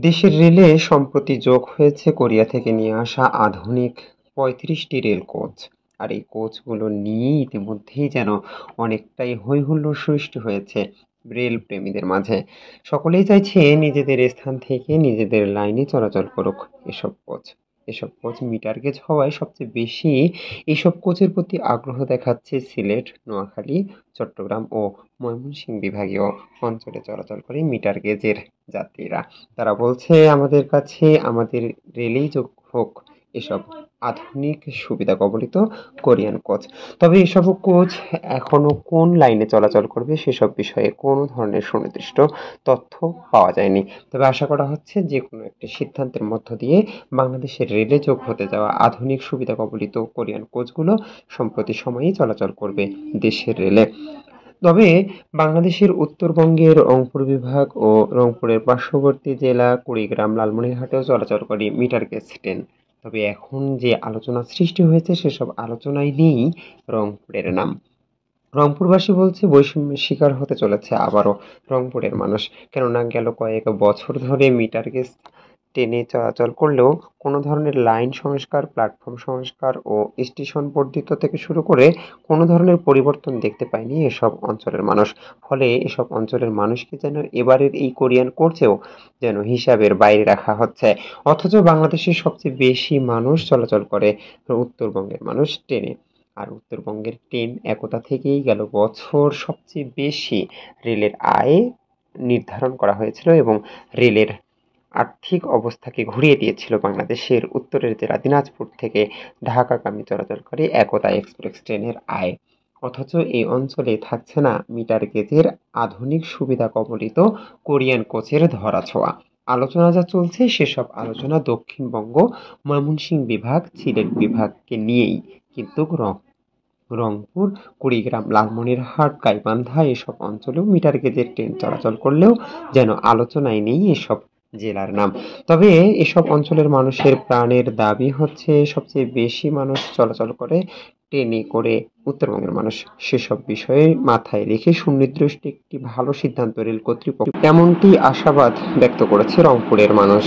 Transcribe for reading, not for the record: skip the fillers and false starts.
দেশের রেলে সম্প্রতি যোগ হয়েছে কোরিয়া থেকে নিয়ে আসা আধুনিক ৩৫টি রেল কোচ। আর এই কোচগুলো নিয়েই ইতিমধ্যেই যেন অনেকটাই হইহুল্লোড় সৃষ্টি হয়েছে রেল প্রেমীদের মাঝে। সকলেই চাইছে নিজেদের স্থান থেকে নিজেদের লাইনে চলাচল করুক এসব কোচ। এসব কোচ মিটার গেজ হওয়ায় সবচেয়ে বেশি এইসব কোচের প্রতি আগ্রহ দেখাচ্ছে সিলেট, নোয়াখালী, চট্টগ্রাম ও ময়মনসিংহ বিভাগীয় অঞ্চলে চলাচল করে মিটার গেজের যাত্রীরা। তারা বলছে আমাদের কাছে আমাদের রেলেই যোগ হোক এসব আধুনিক সুবিধা কবলিত কোরিয়ান কোচ। তবে এসব কোচ এখনো কোন লাইনে চলাচল করবে সেসব বিষয়ে কোনো ধরনের সুনির্দিষ্ট তথ্য পাওয়া যায়নি। তবে আশা করা হচ্ছে যে কোনো একটি সিদ্ধান্তের মধ্য দিয়ে বাংলাদেশের রেলে যোগ হতে যাওয়া আধুনিক সুবিধা কবলিত কোরিয়ান কোচগুলো সম্প্রতি সময়েই চলাচল করবে দেশের রেলে। তবে বাংলাদেশের উত্তরবঙ্গের রংপুর বিভাগ ও রংপুরের পার্শ্ববর্তী জেলা কুড়িগ্রাম, লালমনিরহাটেও চলাচল করে মিটার গেজ ট্রেন। তবে এখন যে আলোচনা সৃষ্টি হয়েছে সেসব আলোচনায় নেই রংপুরের নাম। রংপুরবাসী বলছে বৈষম্যের শিকার হতে চলেছে আবারও রংপুরের মানুষ। কেননা গেল কয়েক বছর ধরে মিটার গেজ ট্রেনে চলাচল করলেও কোনো ধরনের লাইন সংস্কার, প্ল্যাটফর্ম সংস্কার ও স্টেশন বর্ধিত থেকে শুরু করে কোনো ধরনের পরিবর্তন দেখতে পায়নি এসব অঞ্চলের মানুষ। ফলে এসব অঞ্চলের মানুষকে যেন এবারের এই কোরিয়ান কোর্সেও যেন হিসাবের বাইরে রাখা হচ্ছে। অথচ বাংলাদেশের সবচেয়ে বেশি মানুষ চলাচল করে উত্তরবঙ্গের মানুষ ট্রেনে। আর উত্তরবঙ্গের ট্রেন একতা থেকেই গেল বছর সবচেয়ে বেশি রেলের আয় নির্ধারণ করা হয়েছিল এবং রেলের আর্থিক অবস্থাকে ঘুরিয়ে দিয়েছিল বাংলাদেশের উত্তরের জেলা দিনাজপুর থেকে ঢাকাগামী চলাচলকারী একতা এক্সপ্রেস ট্রেনের আয়। অথচ এই অঞ্চলে থাকছে না মিটার গেজের আধুনিক সুবিধা কবলিত কোরিয়ান কোচের ধরাছোঁয়া। আলোচনা যা চলছে সেসব আলোচনা দক্ষিণবঙ্গ, ময়মনসিংহ বিভাগ, সিলেট বিভাগকে নিয়েই। কিন্তু রংপুর, কুড়িগ্রাম, লালমনিরহাট, গাইবান্ধা এসব অঞ্চলেও মিটার গেজের ট্রেন চলাচল করলেও যেন আলোচনায় নেই এসব জেলার নাম। তবে এসব অঞ্চলের মানুষের প্রাণের দাবি হচ্ছে সবচেয়ে বেশি মানুষ চলাচল করে ট্রেনে করে উত্তরবঙ্গের মানুষ। সেসব বিষয়ে মাথায় রেখে সুনির্দিষ্ট একটি ভালো সিদ্ধান্ত রেল কর্তৃপক্ষ এমনটি আশাবাদ ব্যক্ত করেছে রংপুরের মানুষ।